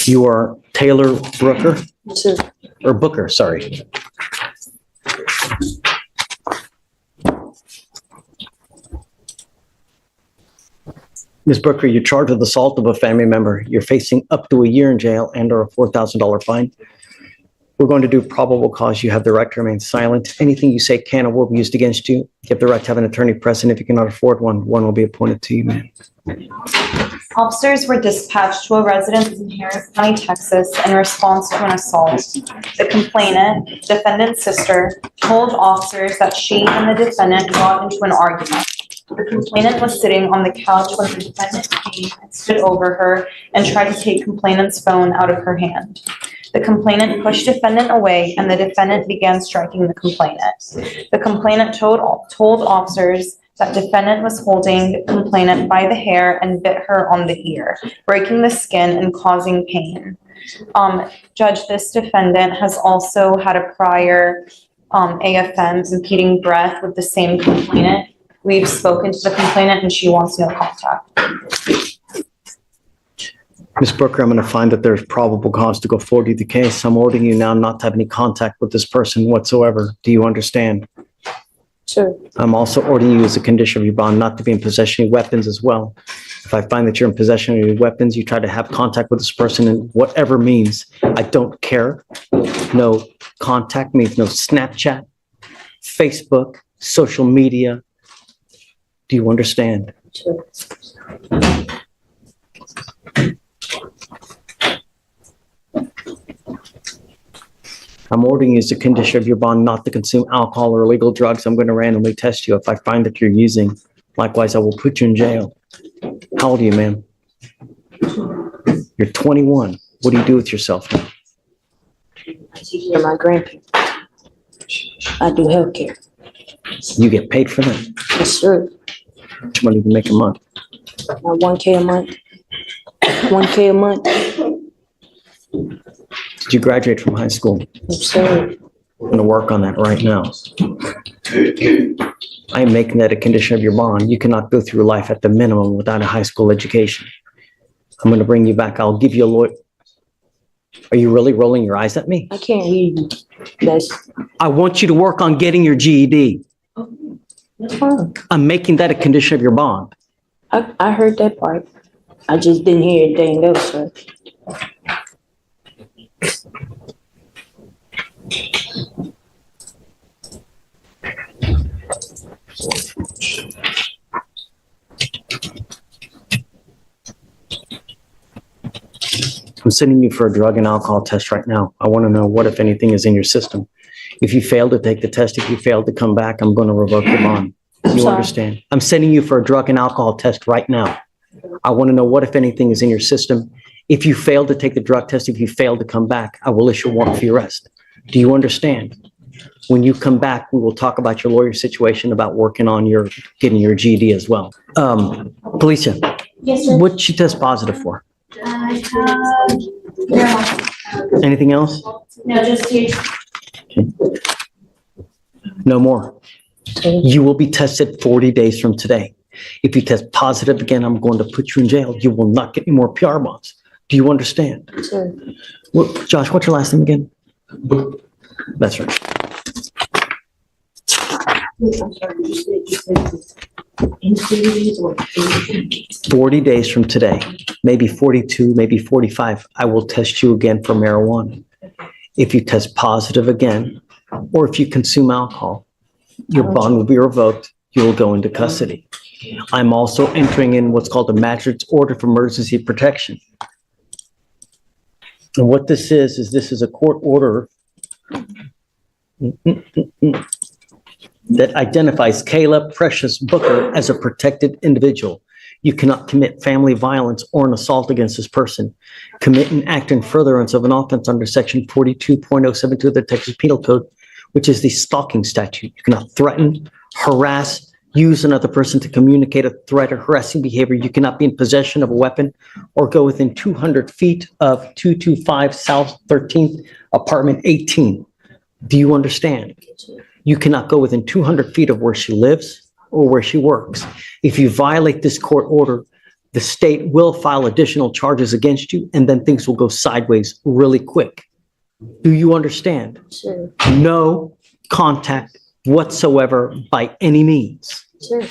You are Taylor Brooker, Sure. or Booker, sorry. Ms. Booker, you're charged with assault of a family member. You're facing up to a year in jail and/or a $4,000 fine. We're going to do probable cause. You have the right to remain silent. Anything you say can or will be used against you. You have the right to have an attorney present. If you cannot afford one, one will be appointed to you, ma'am. Officers were dispatched to a residence in Harris County, Texas, in response to an assault. The complainant, defendant's sister, told officers that she and the defendant got into an argument. The complainant was sitting on the couch when the defendant came and stood over her and tried to take complainant's phone out of her hand. The complainant pushed defendant away and the defendant began striking the complainant. The complainant told officers that defendant was holding the complainant by the hair and bit her on the ear, breaking the skin and causing pain. Judge, this defendant has also had a prior AFM, impeding breath, with the same complainant. We've spoken to the complainant and she wants no contact. Ms. Booker, I'm going to find that there's probable cause to go forward with the case. I'm ordering you now not to have any contact with this person whatsoever. Do you understand? Sure. I'm also ordering you as a condition of your bond not to be in possession of weapons as well. If I find that you're in possession of your weapons, you try to have contact with this person in whatever means. I don't care. No contact means no Snapchat, Facebook, social media. Do you understand? Sure. I'm ordering you as a condition of your bond not to consume alcohol or illegal drugs. I'm going to randomly test you. If I find that you're using, likewise, I will put you in jail. How old are you, ma'am? You're 21. What do you do with yourself now? I take care of my grandparents. I do healthcare. You get paid for that? Yes, sir. How much money do you make a month? Now 1K a month. 1K a month. Did you graduate from high school? Yes, sir. I'm going to work on that right now. I am making that a condition of your bond. You cannot go through life at the minimum without a high school education. I'm going to bring you back. I'll give you a lawyer. Are you really rolling your eyes at me? I can't hear you. I want you to work on getting your GED. That's fine. I'm making that a condition of your bond. I heard that part. I just didn't hear anything else, sir. I'm sending you for a drug and alcohol test right now. I want to know what, if anything, is in your system. If you fail to take the test, if you fail to come back, I'm going to revoke your bond. You Sorry. understand? I'm sending you for a drug and alcohol test right now. I want to know what, if anything, is in your system. If you fail to take the drug test, if you fail to come back, I will issue a warrant for your arrest. Do you understand? When you come back, we will talk about your lawyer situation, about working on your getting your GED as well. Felicia, Yes, sir. what'd she test positive for? Anything else? No, just you. No more. You will be tested 40 days from today. If you test positive again, I'm going to put you in jail. You will not get any more PR bonds. Do you understand? Sure. Josh, what's your last name again? That's right. I'm sorry, you said in 2 days or 40 days from today, maybe 42, maybe 45, I will test you again for marijuana. If you test positive again, or if you consume alcohol, your bond will be revoked. You will go into custody. I'm also entering in what's called a magistrate's order for emergency protection. And what this is this is a court order that identifies Caleb Precious Booker as a protected individual. You cannot commit family violence or an assault against this person. Commit an act in furtherance of an offense under section 42.072 of the Texas Penal Code, which is the stalking statute. You cannot threaten, harass, use another person to communicate a threat or harassing behavior. You cannot be in possession of a weapon or go within 200 feet of 225 South 13th, apartment 18. Do you understand? You cannot go within 200 feet of where she lives or where she works. If you violate this court order, the state will file additional charges against you, and then things will go sideways really quick. Do you understand? Sure, No contact whatsoever by any means. sure.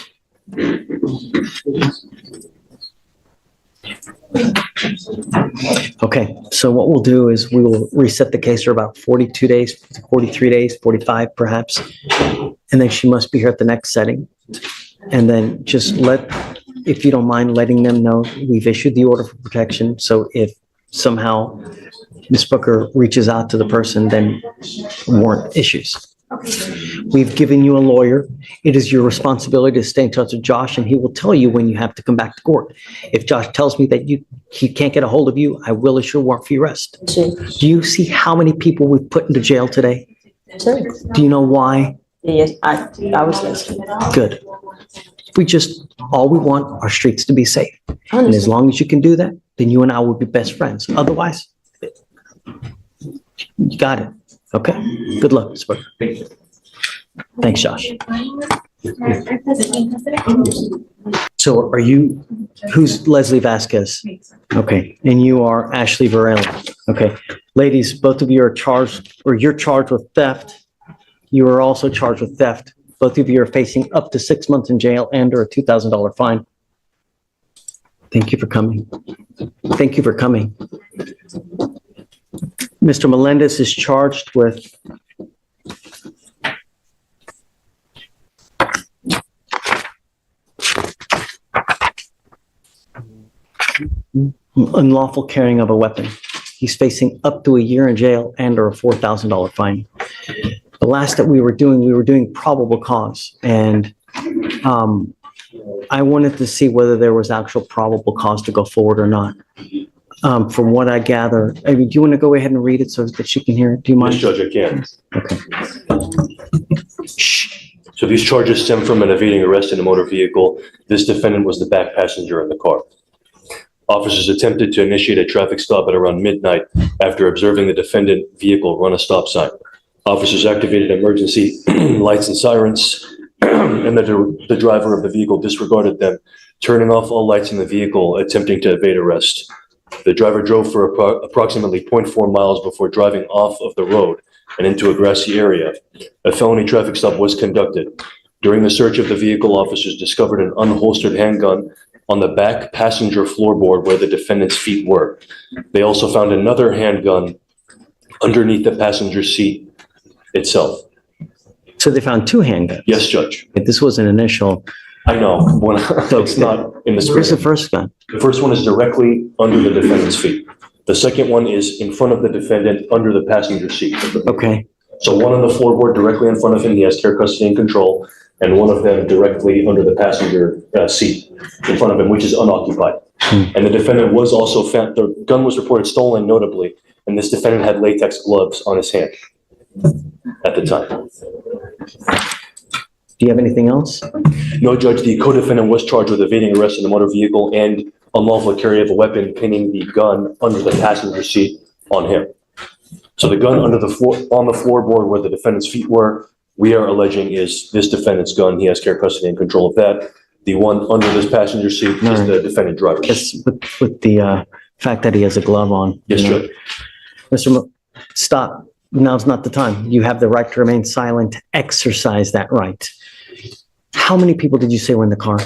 Okay, so what we'll do is we will reset the case for about 42 days, 43 days, 45 perhaps. And then she must be here at the next setting. And then just if you don't mind letting them know, we've issued the order for protection. So if somehow Ms. Booker reaches out to the person, then warrant issues. We've given you a lawyer. It is your responsibility to stay in touch with Josh, and he will tell you when you have to come back to court. If Josh tells me that he can't get a hold of you, I will issue a warrant for your arrest. Sure, Do you see how many people we've put into jail today? sure. Do you know why? Yes, I was listening. Good. All we want are streets to be safe. And as Honestly, long as you can do that, then you and I will be best friends. Otherwise, you got it. Okay? Good luck, Ms. Booker. Thanks, Josh. So who's Leslie Vasquez? Okay, and you are Ashley Varela. Okay, ladies, both of you are charged, or you're charged with theft. You are also charged with theft. Both of you are facing up to 6 months in jail and or a $2,000 fine. Thank you for coming. Thank you for coming. Mr. Melendez is charged with unlawful carrying of a weapon. He's facing up to a year in jail and or a $4,000 fine. The last that we were doing probable cause. And I wanted to see whether there was actual probable cause to go forward or not. From what I gather, I mean, do you want to go ahead and read it so that she can hear it? Do you mind? Yes, Judge, I can. Okay. So these charges stem from an evading arrest in a motor vehicle. This defendant was the back passenger in the car. Officers attempted to initiate a traffic stop at around midnight after observing the defendant vehicle run a stop sign. Officers activated emergency lights and sirens, and the driver of the vehicle disregarded them, turning off all lights in the vehicle, attempting to evade arrest. The driver drove for approximately 0.4 miles before driving off of the road and into a grassy area. A felony traffic stop was conducted. During the search of the vehicle, officers discovered an unholstered handgun on the back passenger floorboard where the defendant's feet were. They also found another handgun underneath the passenger seat itself. So they found two handguns. Yes, Judge. This was an initial. I know. It's not in the Where's the script. first gun? The first one is directly under the defendant's feet. The second one is in front of the defendant under the passenger seat. Okay. So one on the floorboard directly in front of him, he has care, custody, and control, and one of them directly under the passenger seat in front of him, which is unoccupied. And the defendant was also found, the gun was reported stolen notably, and this defendant had latex gloves on his hand at the time. Do you have anything else? No, Judge, the co-defendant was charged with evading arrest in a motor vehicle and unlawful carry of a weapon, pinning the gun under the passenger seat on him. So the gun under the floor, on the floorboard where the defendant's feet were, we are alleging is this defendant's gun. He has care, custody, and control of that. The one under this passenger seat is the defendant driver. Yes, with the fact that he has a glove on. Yes, you know. Judge. Stop. Now's not the time. You have the right to remain silent. Exercise that right. How many people did you say were in the car?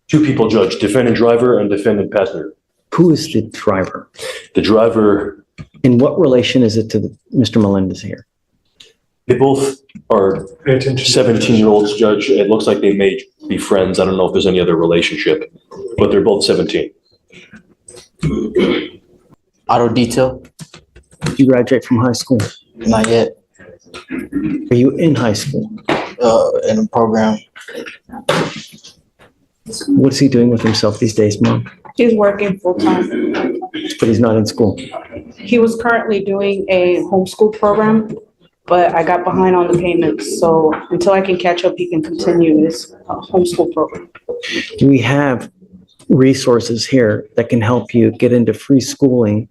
Two people, Judge, defendant driver and defendant passenger. Who is the driver? The driver, In what relation is it to Mr. Melendez here? they both are 17-year-olds, Judge. It looks like they may be friends. I don't know if there's any other relationship, but they're both 17. Auto detail? Did you graduate from high school? Not yet. Are you in high school? In a program. What is he doing with himself these days, Mom? He's working full-time. But he's not in school. He was currently doing a homeschool program, but I got behind on the payments. So until I can catch up, he can continue his homeschool program. We have resources here that can help you get into free schooling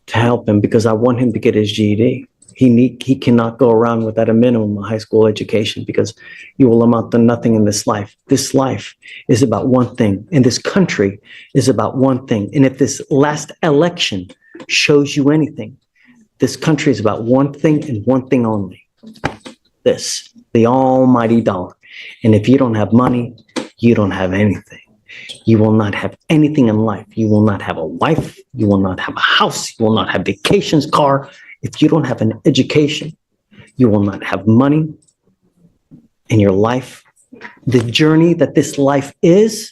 to help him, because I want him to get his GED. He cannot go around without a minimum of high school education because you will amount to nothing in this life. This life is about one thing, and this country is about one thing. And if this last election shows you anything, this country is about one thing and one thing only. This, the almighty dollar. And if you don't have money, you don't have anything. You will not have anything in life. You will not have a wife. You will not have a house. You will not have vacations, car. If you don't have an education, you will not have money in your life. The journey that this life is,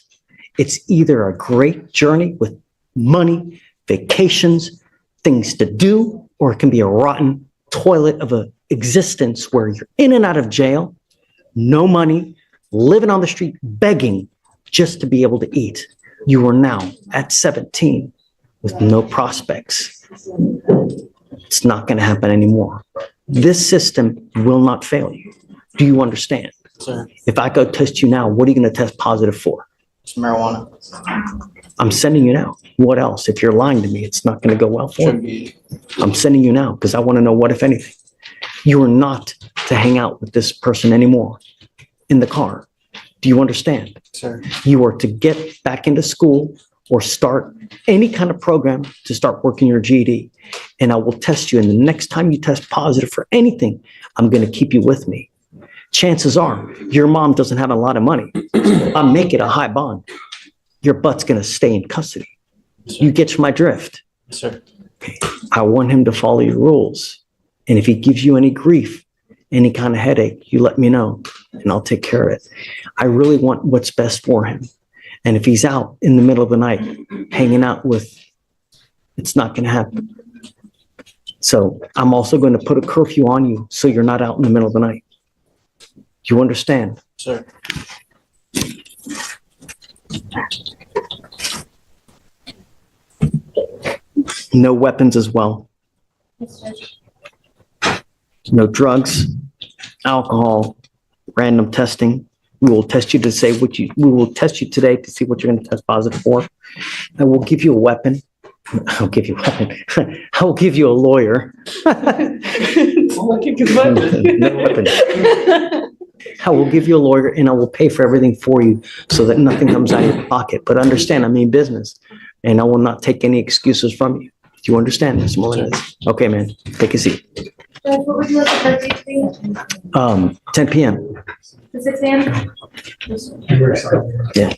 it's either a great journey with money, vacations, things to do, or it can be a rotten toilet of an existence where you're in and out of jail, no money, living on the street, begging just to be able to eat. You are now at 17 with no prospects. It's not going to happen anymore. This system will not fail you. Do you understand? Sir, If I go test you now, what are you going to test positive for? it's marijuana. I'm sending you now. What else? If you're lying to me, it's not going to go well for Should you. be. I'm sending you now because I want to know what, if anything. You are not to hang out with this person anymore in the car. Do you understand? Sir, You are to get back into school or start any kind of program to start working your GED. And I will test you. And the next time you test positive for anything, I'm going to keep you with me. Chances are your mom doesn't have a lot of money. I'll make it a high bond. Your butt's going to stay in custody. You get my drift. sir. I want him to follow your rules. And if he gives you any grief, any kind of headache, you let me know and I'll take care of it. I really want what's best for him. And if he's out in the middle of the night, hanging out with, it's not going to happen. So I'm also going to put a curfew on you so you're not out in the middle of the night. Do you understand? Sir, No weapons as well. No drugs, alcohol, random testing. We will test you to say we will test you today to see what you're going to test positive for. And we'll give you a weapon. I'll give you a weapon. I will give you a lawyer. No weapon. I will give you a lawyer and I will pay for everything for you so that nothing comes out of your pocket. But understand, I mean business and I will not take any excuses from you. Do you understand, Mr. Melendez? Okay, man, take a seat. What would you like the birthday to be? 10 p.m. The 6 a.m.? Yeah.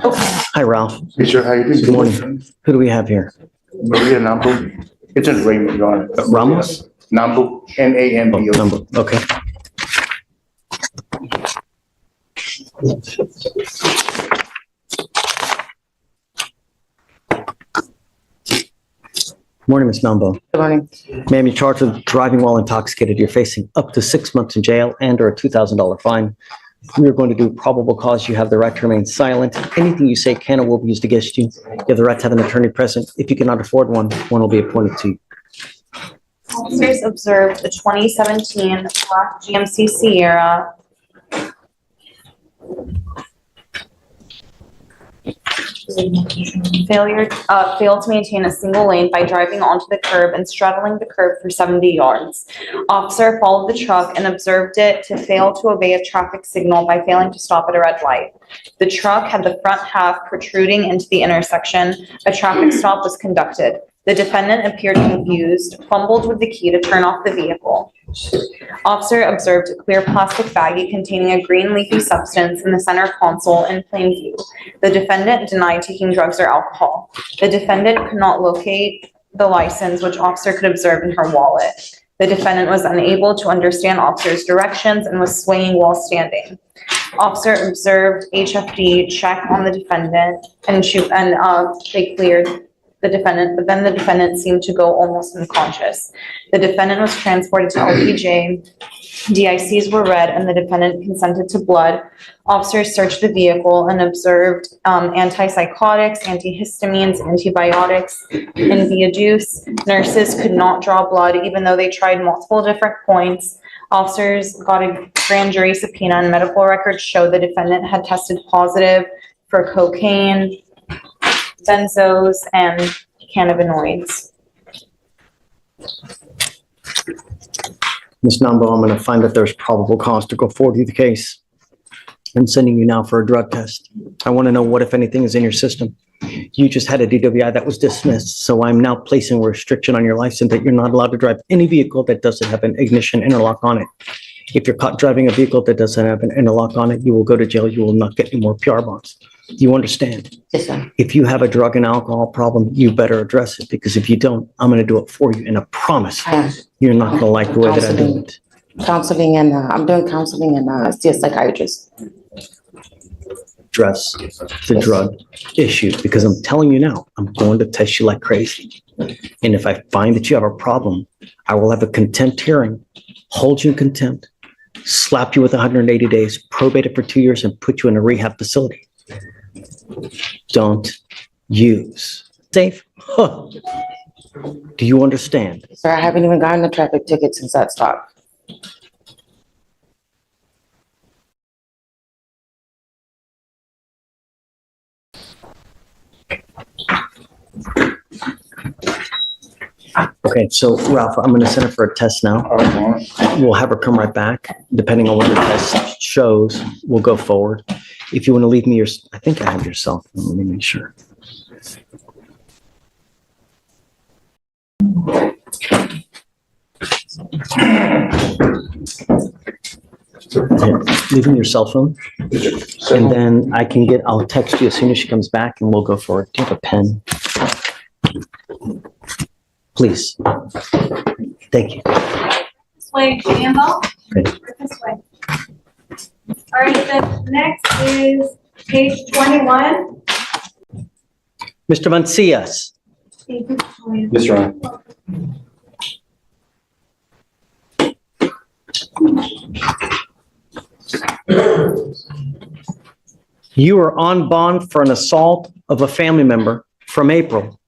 Okay. Hi, Ralph. Hey, sir, how you doing? Good morning. Who do we have here? Maria Nambo. It's in Raymond, Your Honor. Ramos? Nambo, Oh, Nambo. number, okay. Morning, Ms. Nambo. Good morning. Ma'am, you're charged with driving while intoxicated. You're facing up to 6 months in jail and or a $2,000 fine. We are going to do probable cause. You have the right to remain silent. Anything you say can or will be used against you. You have the right to have an attorney present. If you cannot afford one, one will be appointed to you. Officers observed the 2017 black GMC Sierra failed to maintain a single lane by driving onto the curb and straddling the curb for 70 yards. Officer followed the truck and observed it to fail to obey a traffic signal by failing to stop at a red light. The truck had the front half protruding into the intersection. A traffic stop was conducted. The defendant appeared confused, fumbled with the key to turn off the vehicle. Officer observed a clear plastic baggie containing a green leafy substance in the center console in plain view. The defendant denied taking drugs or alcohol. The defendant could not locate the license, which officer could observe in her wallet. The defendant was unable to understand officer's directions and was swaying while standing. Officer observed HFD check on the defendant and they cleared the defendant, but then the defendant seemed to go almost unconscious. The defendant was transported to LPJ. DICs were read and the defendant consented to blood. Officers searched the vehicle and observed antipsychotics, antihistamines, antibiotics, and Viaduce. Nurses could not draw blood even though they tried multiple different points. Officers got a grand jury subpoena and medical records show the defendant had tested positive for cocaine, benzos, and cannabinoids. Ms. Nambo, I'm going to find that there's probable cause to go forward with the case. I'm sending you now for a drug test. I want to know what, if anything, is in your system. You just had a DWI that was dismissed, so I'm now placing a restriction on your license that you're not allowed to drive any vehicle that doesn't have an ignition interlock on it. If you're caught driving a vehicle that doesn't have an interlock on it, you will go to jail. You will not get any more PR bonds. You understand? Yes, sir. If you have a drug and alcohol problem, you better address it, because if you don't, I'm going to do it for you. And I promise I am you're not going to like the way that I do it. counseling and, I'm doing counseling and, see a psychiatrist. Address the drug issue, because I'm telling you now, I'm going to test you like crazy. And if I find that you have a problem, I will have a contempt hearing, hold you in contempt, slap you with 180 days, probate it for 2 years, and put you in a rehab facility. Don't use. Dave, huh. Do you understand? Sir, I haven't even gotten a traffic ticket since that stop. Okay, so Ralph, I'm going to send her for a test now. We'll have her come right back. Depending on what the test shows, we'll go forward. If you want to leave me your, I think I have your cell phone. Let me make sure. Here, leave me your cell phone, and then I'll text you as soon as she comes back, and we'll go forward. Do you have a pen? Please. Thank you. This way, Campbell. Okay. This way. All right, the next is page 21. Mr. Mancias. Yes, Your Honor. You are on bond for an assault of a family member from April,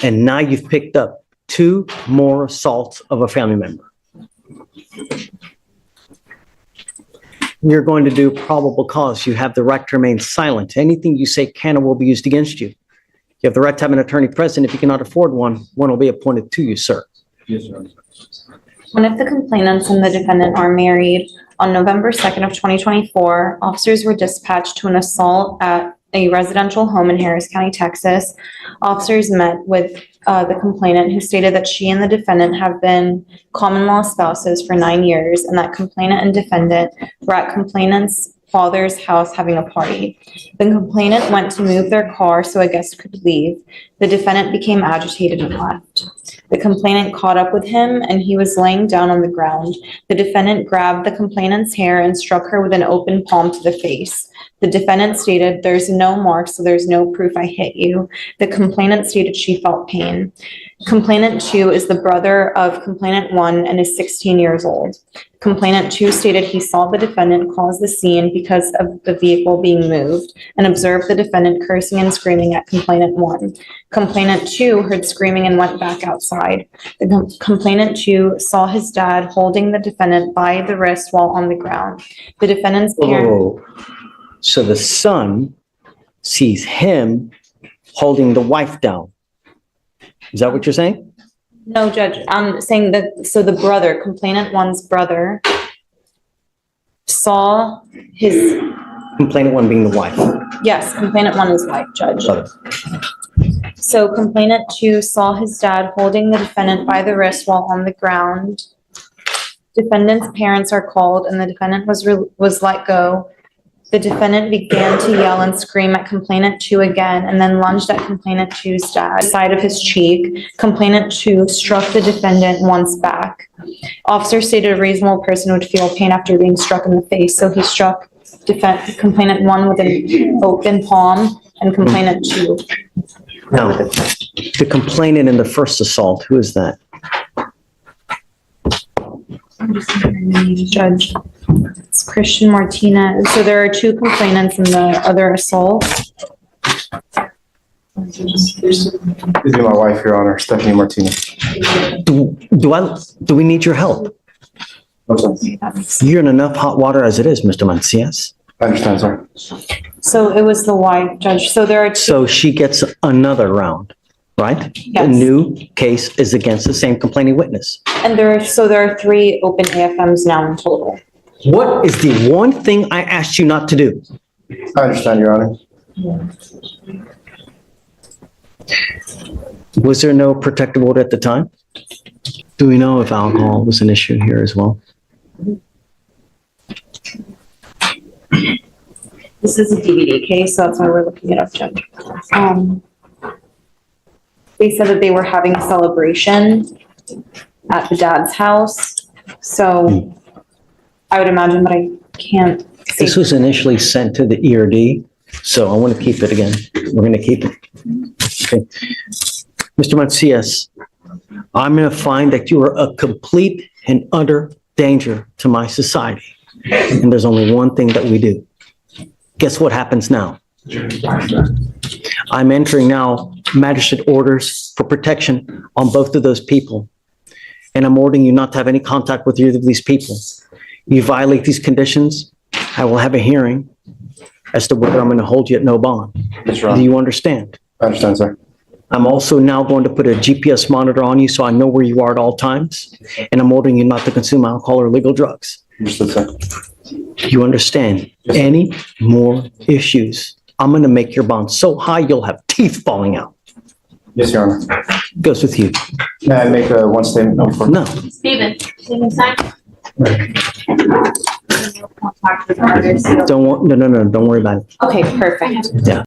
and now you've picked up 2 more assaults of a family member. You're going to do probable cause. You have the right to remain silent. Anything you say can or will be used against you. You have the right to have an attorney present. If you cannot afford one will be appointed to you, sir. Yes, Your Honor. One of the complainants and the defendant are married. On November 2nd of 2024, officers were dispatched to an assault at a residential home in Harris County, Texas. Officers met with the complainant, who stated that she and the defendant have been common law spouses for 9 years, and that complainant and defendant were at complainant's father's house having a party. The complainant went to move their car so a guest could leave. The defendant became agitated and left. The complainant caught up with him, and he was laying down on the ground. The defendant grabbed the complainant's hair and struck her with an open palm to the face. The defendant stated, "There's no mark, so there's no proof I hit you." The complainant stated she felt pain. Complainant 2 is the brother of complainant 1 and is 16 years old. Complainant 2 stated he saw the defendant cause the scene because of the vehicle being moved, and observed the defendant cursing and screaming at complainant 1. Complainant 2 heard screaming and went back outside. The complainant 2 saw his dad holding the defendant by the wrist while on the ground. The defendant's parents. Oh, so the son sees him holding the wife down. Is that what you're saying? No, Judge, I'm saying that, so the brother, complainant 1's brother, saw his, Complainant 1 being the wife. yes, complainant 1 is white, Judge. Brother. So complainant 2 saw his dad holding the defendant by the wrist while on the ground. Defendant's parents are called, and the defendant was let go. The defendant began to yell and scream at complainant 2 again, and then lunged at complainant 2's dad, side of his cheek. Complainant 2 struck the defendant once back. Officer stated a reasonable person would feel pain after being struck in the face, so he struck complainant 1 with an open palm and complainant 2. Now, the complainant in the first assault, who is that? Judge, it's Christian Martinez. So there are 2 complainants in the other assault. This is my wife, Your Honor, Stephanie Martinez. Do we need your help? No, sir. You're in enough hot water as it is, Mr. Mancias. I understand, sir. So it was the wife, Judge. So there are 2. So she gets another round. right? The Yes. new case is against the same complaining witness. And there are 3 open AFMs now in total. What is the one thing I asked you not to do? I understand, Your Honor. Was there no protective order at the time? Do we know if alcohol was an issue here as well? This is a DVD case, so that's why we're looking it up, Judge. They said that they were having a celebration at the dad's house, so I would imagine, but I can't see. This was initially sent to the ERD, so I want to keep it again. We're going to keep it. Okay. Mr. Macias, I'm going to find that you are a complete and utter danger to my society. And there's only one thing that we do. Guess what happens now? I'm entering now magistrate orders for protection on both of those people. And I'm ordering you not to have any contact with either of these people. You violate these conditions, I will have a hearing as to whether I'm going to hold you at no bond. Yes, Your Do Honor. you understand? I understand, sir. I'm also now going to put a GPS monitor on you so I know where you are at all times. And I'm ordering you not to consume alcohol or illegal drugs. Understood, sir. You understand? Yes, sir. Any more issues, I'm going to make your bond so high you'll have teeth falling out. Yes, Your Honor. Goes with you. May I make one statement? No, for- No. Steven, Steven, sign. Don't, no, don't worry about it. Okay, perfect. Yeah.